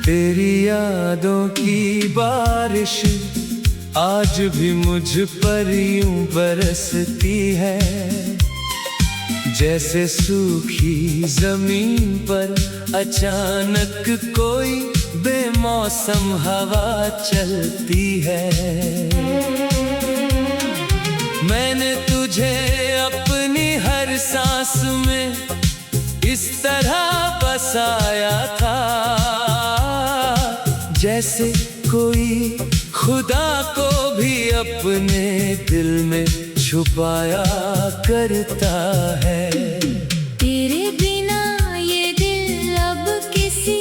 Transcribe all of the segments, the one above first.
तेरी यादों की बारिश आज भी मुझ पर यूं बरसती है, जैसे सूखी जमीन पर अचानक कोई बेमौसम हवा चलती है। मैंने तुझे अपनी हर सांस में इस तरह बसाया था, जैसे कोई खुदा को भी अपने दिल में छुपाया करता है। तेरे बिना ये दिल अब किसी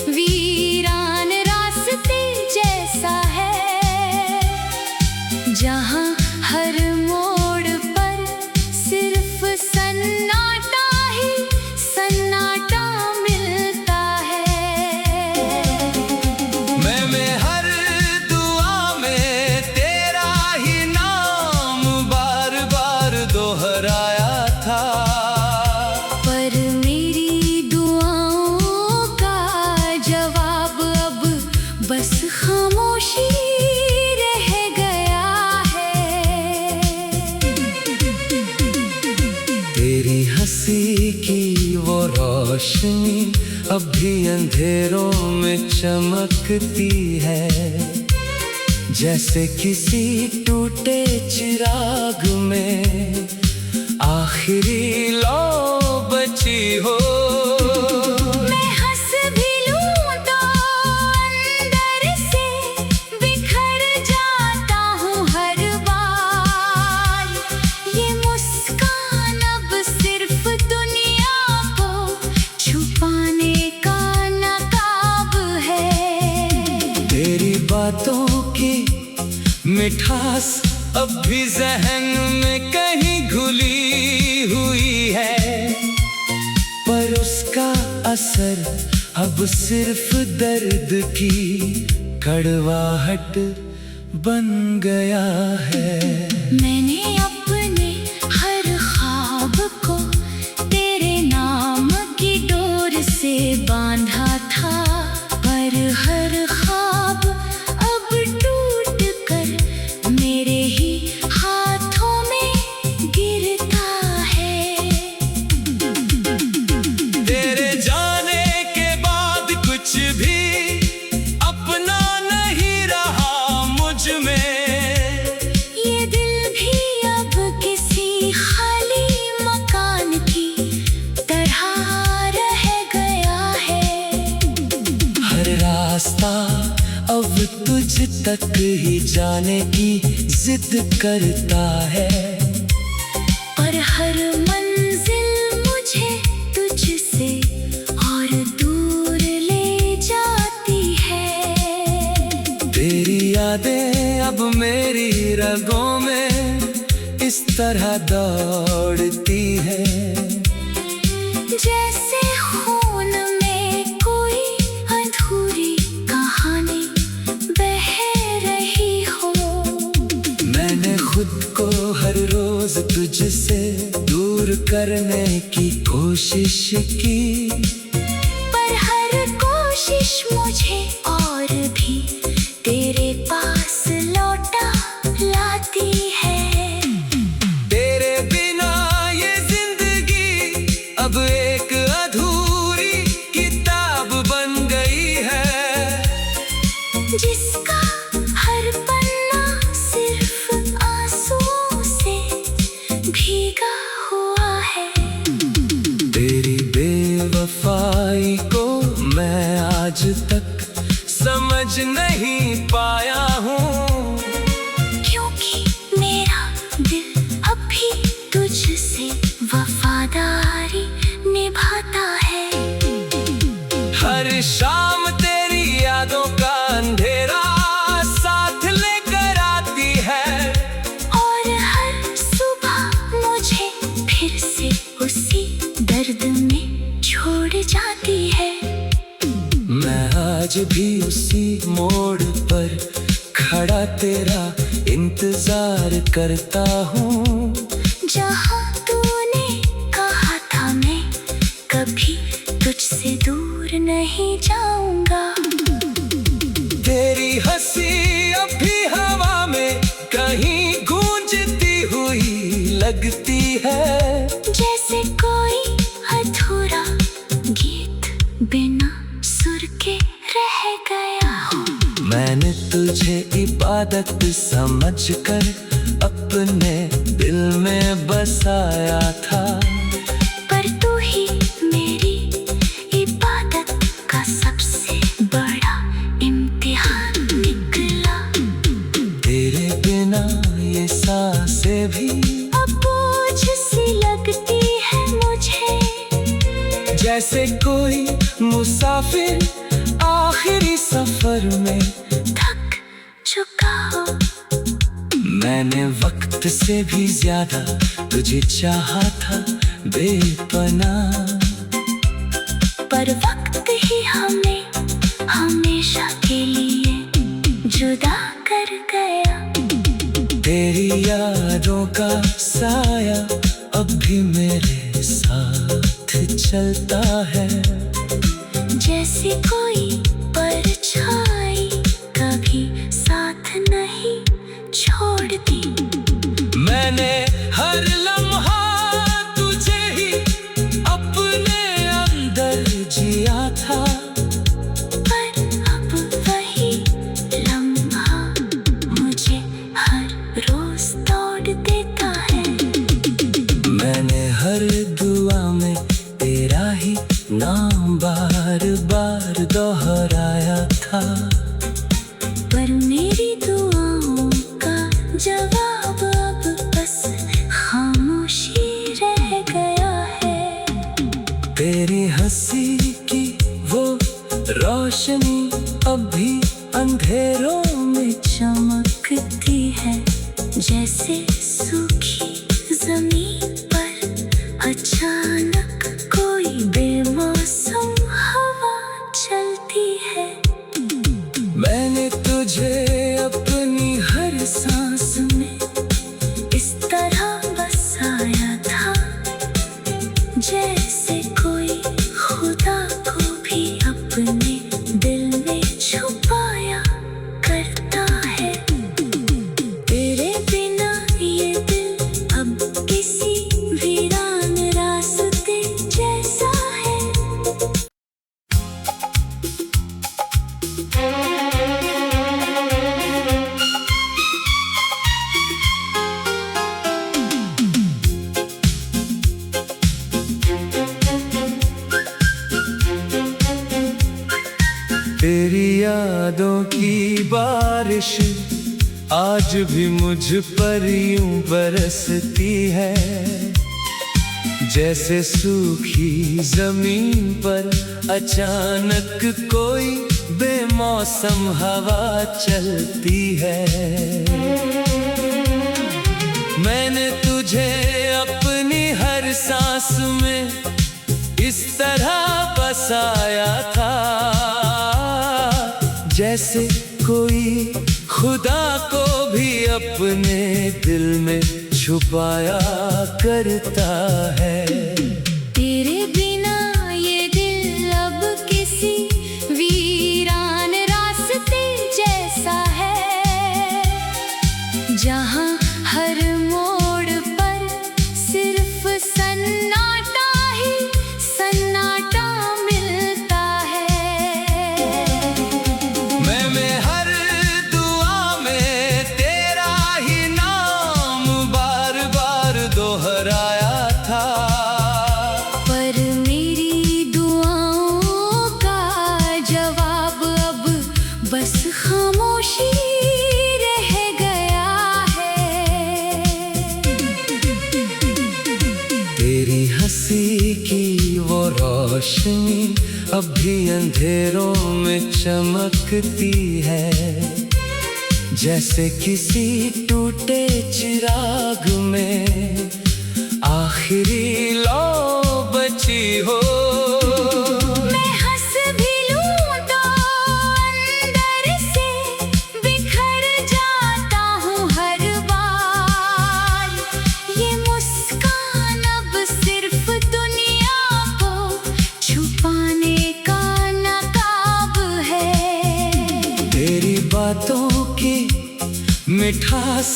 वीरान रास्ते जैसा है, जहाँ हर मोड़ पर सिर्फ सन्नाटा ही सन्नाटा मिलता है। मैं हर दुआ में तेरा ही नाम बार बार दोहराया था, पर मेरी दुआओं का जवाब अब बस खामोशी रह गया है। तेरी हंसी की वो रोशनी अब भी अंधेरों में चमकती है, जैसे किसी टूटे चिराग में आखिरी लौ बची हो। मैं हंस भी लूं तो अंदर से बिखर जाता हूँ हर बार। ये मुस्कान अब सिर्फ दुनिया को छुपाने का नकाब है। तेरी बातों की मिठास अब भी ज़हन में कहीं घुली हुई है, पर उसका असर अब सिर्फ दर्द की कड़वाहट बन गया है। मैंने अपने हर ख्वाब को तेरे नाम की डोर से बांधा था, पर हर ख्वाब अब टूट कर मेरे ही हाथों में गिरता है। तेरे जाने के बाद कुछ भी अपना नहीं रहा मुझ में, ये दिल भी अब किसी खाली मकान की तरह रह गया है। हर रास्ता अब तुझ तक ही जाने की जिद करता है, और हर मंजिल मुझे तुझसे और दूर ले जाती है। तेरी यादें अब मेरी रगों में इस तरह दौड़ती है, जैसे खून में कोई अधूरी कहानी बह रही हो। मैंने खुद को हर रोज तुझसे दूर करने की कोशिश की, पर हर कोशिश मुझे और भी तेरे पास लौटा लाती है। तेरे बिना ये जिंदगी अब एक अधूरी किताब बन गई है, जिसका हर पन्ना सिर्फ आंसुओं से भीगा हुआ है। तेरी बेवफाई को मैं आज तक समझ नहीं पाया हूँ, क्योंकि मेरा दिल अब भी तुझसे वफादारी निभाता है। हर शाम तेरी यादों का अंधेरा साथ लेकर आती है, और हर सुबह मुझे फिर से उसी दर्द में छोड़ जाती है। मैं आज भी उसी मोड़ पर खड़ा तेरा इंतजार करता हूँ, जहाँ तूने कहा था मैं कभी तुझसे दूर नहीं जाऊंगा। तेरी हंसी अभी हवा में कहीं गूंजती हुई लगती है, जैसे कोई अधूरा गीत बिना सुर के रह गया हो। मैंने तुझे इबादत समझकर अपने दिल में बसाया था, पर तू ही मेरी इबादत का सबसे बड़ा इम्तिहान निकला। तेरे बिना ये सांसें भी अब बोझ सी लगती है मुझे, जैसे कोई मुसाफिर आखिरी सफर में थक चुका हो। मैंने वक्त से भी ज्यादा तुझे चाहा था बेपनाह, पर वक्त ही हमें हमेशा के लिए जुदा कर गया। तेरी यादों का साया अब भी मेरे साथ चलता है, जैसे कोई परछाई कभी साथ नहीं छोड़ती। मैंने हर लम्हा तुझे ही अपने अंदर जिया था, पर अब वही लम्हा मुझे हर रोज तोड़ देता है। मैंने हर दुआ में तेरा ही नाम बार बार दोहराया था, पर मेरी दुआओं का जवाब अब बस खामोशी रह गया है। तेरी हंसी की वो रोशनी अब भी अंधेरों में चमकती है, जैसे सूखी जमीन पर अचानक कोई बेमौसम हवा चलती है। मैंने तुझे अपनी हर सांस में इस तरह बसाया था, जैसे कोई खुदा को भी अपने दिल में छुपाया करता है। तेरे बिना ये दिल अब किसी वीरान रास्ते जैसा है। तेरी यादों की बारिश आज भी मुझ पर यूं बरसती है, जैसे सूखी जमीन पर अचानक कोई बेमौसम हवा चलती है। मैंने तुझे अपनी हर सांस में इस तरह बसाया था, जैसे कोई खुदा को भी अपने दिल में छुपाया करता है। तेरे बिना ये दिल अब किसी वीरान रास्ते जैसा है, जहाँ हर मोड़ पर सिर्फ सन्नाटा ही सन्नाटा मिलता है। मैं हर दुआ में तेरा ही नाम बार बार दोहराया था, पर मेरी दुआओं का जवाब अब बस खामोशी रह गया है। तेरी हंसी की वो रोशनी अब भी अंधेरों में चमकती है, जैसे किसी टूटे चिराग में आखिरी लौ बची हो। मैं हंस भी लूं तो अंदर से बिखर जाता हूँ हर बार। ये मुस्कान अब सिर्फ दुनिया को छुपा मिठास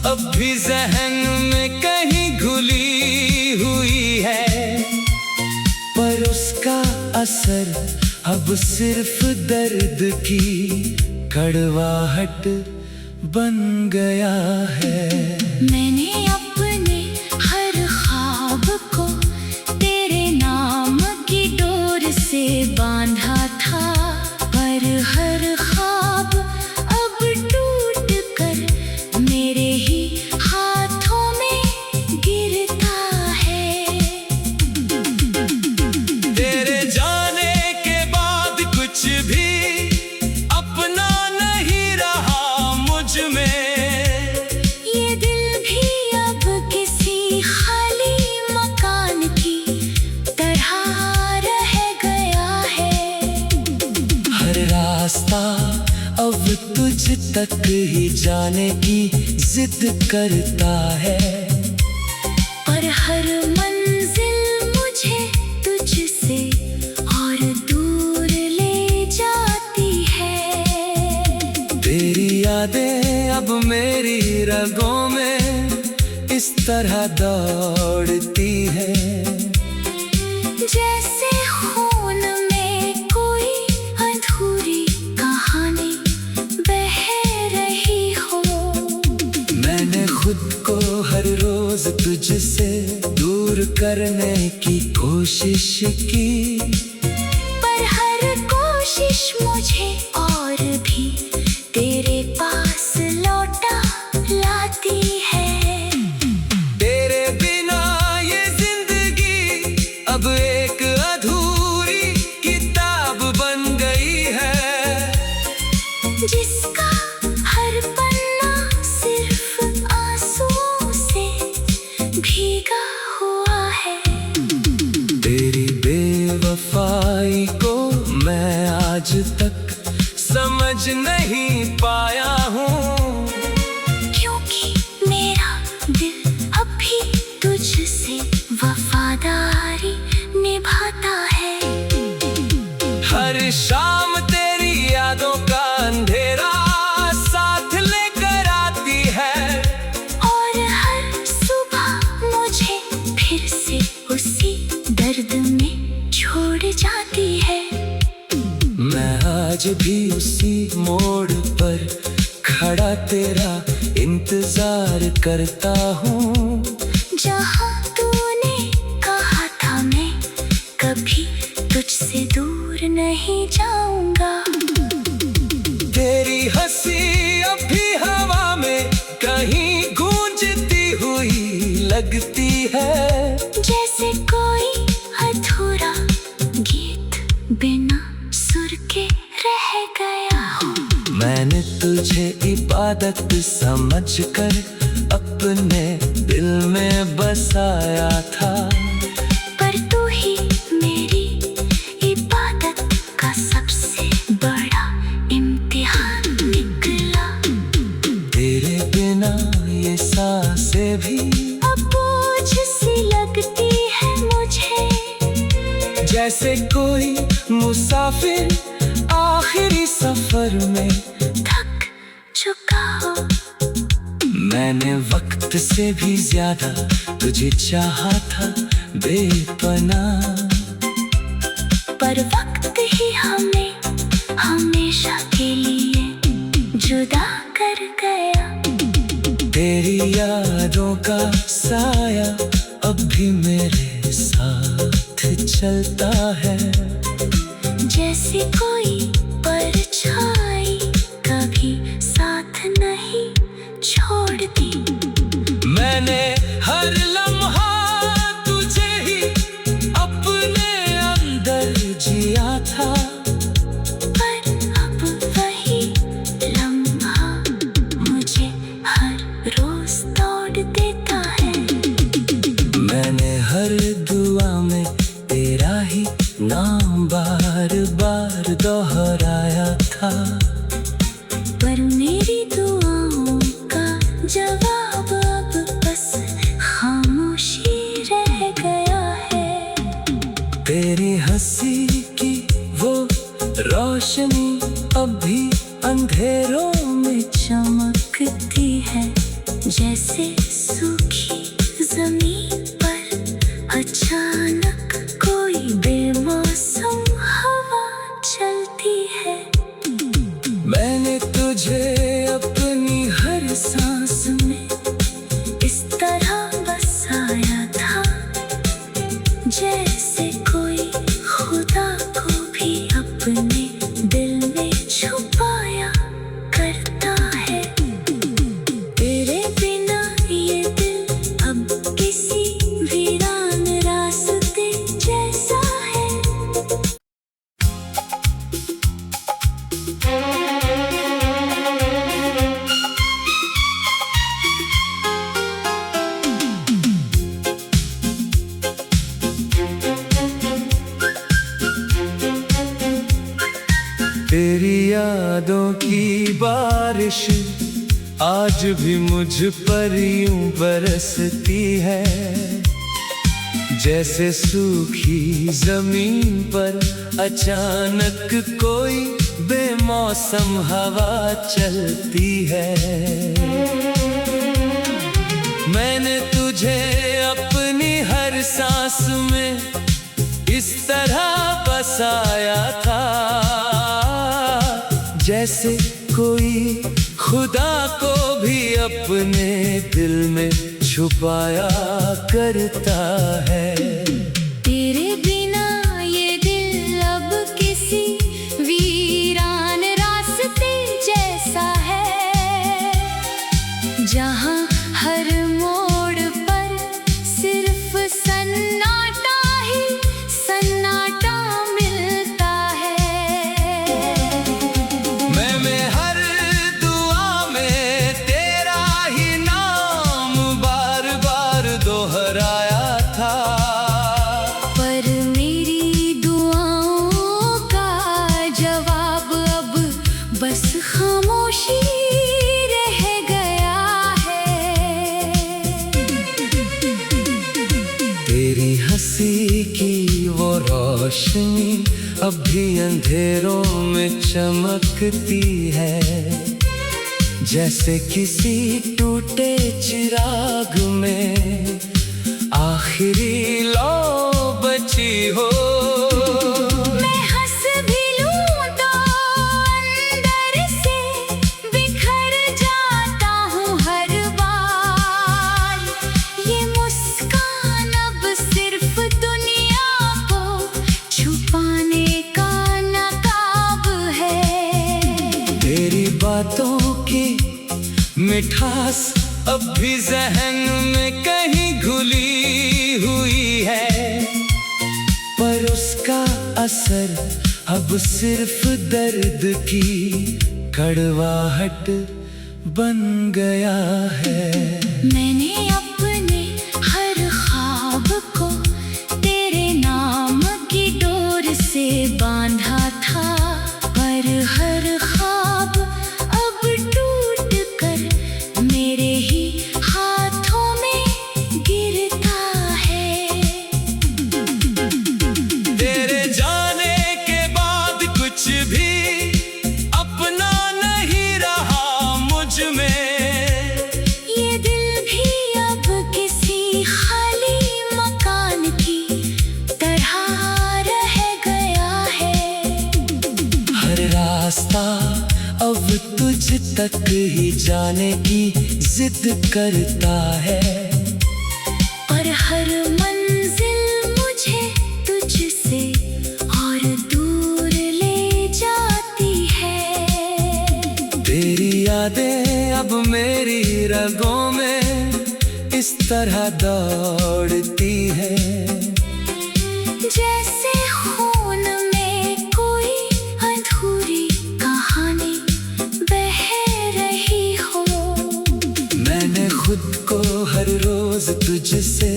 अब भी जहन में कहीं घुली हुई है, पर उसका असर अब सिर्फ दर्द की कड़वाहट बन गया है। मैंने अपने हर ख्वाब को तेरे नाम की डोर से बांधा था, पर हर ख्वाब अब टूट कर मेरे ही हाथों में गिरता है। तेरे जाने के बाद कुछ भी अपना नहीं रहा मुझ में, ये दिल भी अब किसी खाली मकान की तरह रह गया है। हर रास्ता अब तुझ तक ही जाने की जिद करता है, पर हर मंजिल मुझे तुझसे और दूर ले जाती है। तेरी यादें अब मेरी रगों में इस तरह दौड़ती है, जैसे खून में कोई अधूरी कहानी बह रही हो। मैंने खुद को हर रोज तुझसे दूर करने की कोशिश की, पर हर कोशिश मुझे और भी तेरे पास लौटा लाती है। तेरे बिना ये जिंदगी अब एक अधूरी किताब बन गई है, जिसका हर पन्ना सिर्फ आंसुओं से भीगा हुआ है। तेरी बेवफाई को मैं आज तक समझ नहीं पाया हूँ, क्योंकि मेरा दिल अब भी तुझसे वफादारी निभाता है। हर शाम तेरी यादों का अंधेरा साथ लेकर आती है, और हर सुबह मुझे फिर से उसी दर्द में छोड़ जाती है। मैं आज भी उसी मोड़ पर खड़ा तेरा इंतजार करता हूँ, जहाँ तूने कहा था मैं कभी तुझसे दूर नहीं जाऊंगा। तेरी हंसी अब भी हवा में कहीं गूंजती हुई लगती है, जैसे कोई अधूरा गीत बिना सुर के रह गया हो। मैंने तुझे इबादत समझकर अपने दिल में बसाया था, पर तू ही मेरी इबादत का सबसे बड़ा इम्तिहान निकला। तेरे बिना ये सांसें भी अब बोझ सी लगती है मुझे, जैसे कोई मुसाफिर आखिरी सफर में थक चुका हो। मैंने वक्त से भी ज्यादा तुझे चाहा था बेपनाह, पर वक्त ही हमें हमेशा के लिए जुदा कर गया। तेरी यादों का साया अब भी मेरे साथ चलता है, जैसे कोई परछाई कभी साथ नहीं छोड़ती। मैंने हर लम्हा तुझे ही अपने अंदर जिया था, पर अब वही लम्हा मुझे हर रोज तोड़ देता है। मैंने हर दुआ में तेरा ही नाम बार बार दोहराया था, पर मेरी दुआओं का जवाब अब बस खामोशी रह गया है। तेरी हंसी की वो रोशनी अब भी अंधेरों में चमकती है। जैसे सूखी जमीन पर अचानक कोई बेमौसम हवा चलती है। मैंने तुझे अपनी हर सांस में इस तरह बसाया था, जैसे कोई खुदा को भी अपने दिल में छुपाया करता है। तेरे बिना ये दिल अब किसी वीरान रास्ते जैसा है। तेरी यादों की बारिश आज भी मुझ पर यूं बरसती है, जैसे सूखी जमीन पर अचानक कोई बेमौसम हवा चलती है। मैंने तुझे अपनी हर सांस में इस तरह बसाया था, जैसे कोई खुदा को भी अपने दिल में छुपाया करता है। तेरे बिना ये दिल अब किसी वीरान रास्ते जैसा है, जहाँ हर मोड़ पर सिर्फ सन्नाटा ही सन्नाटा मिलता है। मैं हर दुआ में तेरा ही नाम बार बार दोहराया था, पर मेरी दुआओं का जवाब अब बस खामोशी रह गया है। तेरी हंसी की वो रोशनी अब भी अंधेरों में चमकती है, जैसे किसी टूटे चिराग में आखिरी लौ बची हो। मैं हंस भी लूं तो अंदर से बिखर जाता हूँ हर बार। ये मुस्कान अब सिर्फ दुनिया को छुपाने का नकाब है। तेरी बातों की मिठास अब भी जहन में कहीं घुली हुई है, पर उसका असर अब सिर्फ दर्द की कड़वाहट बन गया है। मैंने अपने हर ख्वाब को तेरे नाम की डोर से बांधा था, पर हर ख्वाब अब टूट कर मेरे ही हाथों में गिरता है। तेरे जाने के बाद कुछ भी अपना नहीं रहा मुझ में, ये दिल भी अब किसी खाली मकान की तरह रह गया है। हर रास्ता अब तुझ तक ही जाने की जिद करता है, और हर मंजिल मुझे तुझसे और दूर ले जाती है। तेरी यादें अब मेरी रगों में इस तरह दौड़ती है, जैसे खून में कोई अधूरी कहानी बह रही हो। मैंने खुद को हर रोज तुझसे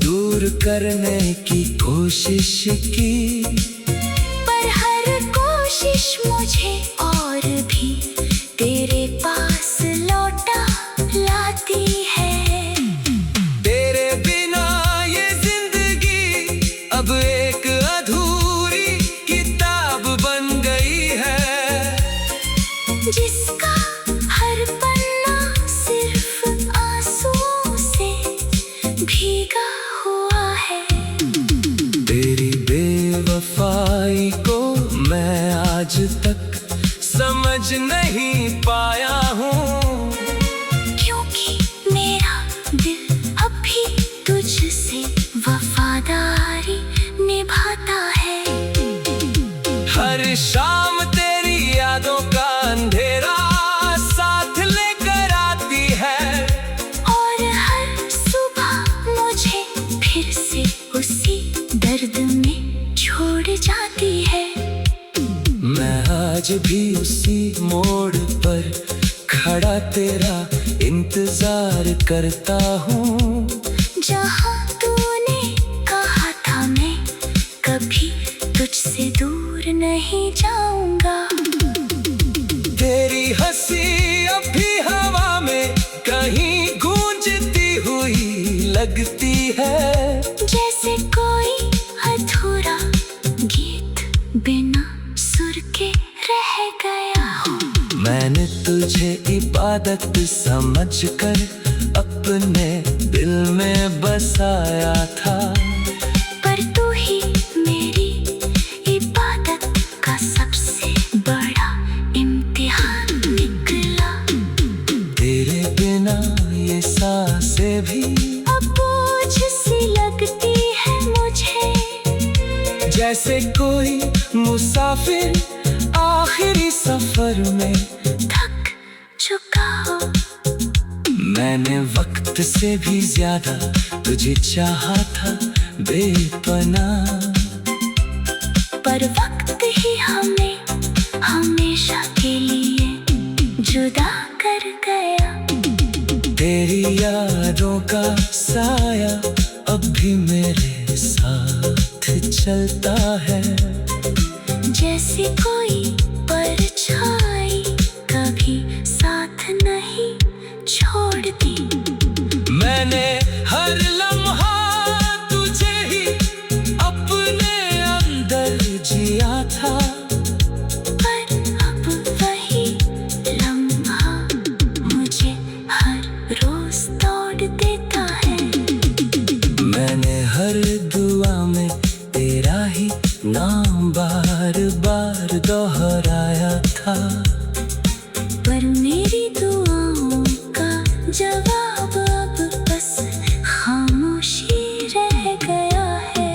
दूर करने की कोशिश की, पर हर कोशिश मुझे और भी तेरे पास लौटा लाती है। तेरे बिना ये जिंदगी अब एक अधूरी किताब बन गई है, जिसका हर पन्ना सिर्फ आंसू मैं आज तक समझ नहीं पाया हूँ, क्योंकि मेरा दिल अभी तुझसे वफादारी निभाता है। हर शाम तेरी यादों का अंधेरा साथ लेकर आती है, और हर सुबह मुझे फिर से उसी दर्द में छोड़ जाती है। मैं आज भी उसी मोड़ पर खड़ा तेरा इंतजार करता हूँ, जहाँ तूने कहा था मैं कभी तुझसे दूर नहीं जाऊंगा। तेरी हंसी अब भी हवा में कहीं गूंजती हुई लगती है, जैसे कोई अधूरा गीत बिना सुर के रह गया हो। मैंने तुझे इबादत समझकर अपने दिल में बसाया था, पर तू ही मेरी इबादत का सबसे बड़ा इम्तिहान निकला। तेरे बिना ये सांसें भी अब बोझ सी लगती है मुझे, जैसे कोई मुसाफिर आखिरी सफर में थक चुका हो। मैंने वक्त से भी ज्यादा तुझे चाहा था बेपनाह, पर वक्त ही हमें हमेशा के लिए जुदा कर गया। तेरी यादों का साया अब भी मेरे साथ चलता है, जैसे कोई परछाई कभी साथ नहीं छोड़ती। मैंने हर लम्हा तुझे ही अपने अंदर जिया था, पर अब वही लम्हा मुझे हर रोज तोड़ देता है। मैंने हर दुआ में तेरा ही नाम बार बार दोहराया था, पर मेरी दुआओं का जवाब अब बस खामोशी रह गया है।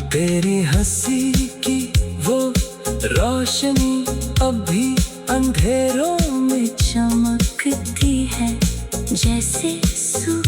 तेरी हंसी की वो रोशनी अब भी अंधेरों में चमकती है जैसे सुबह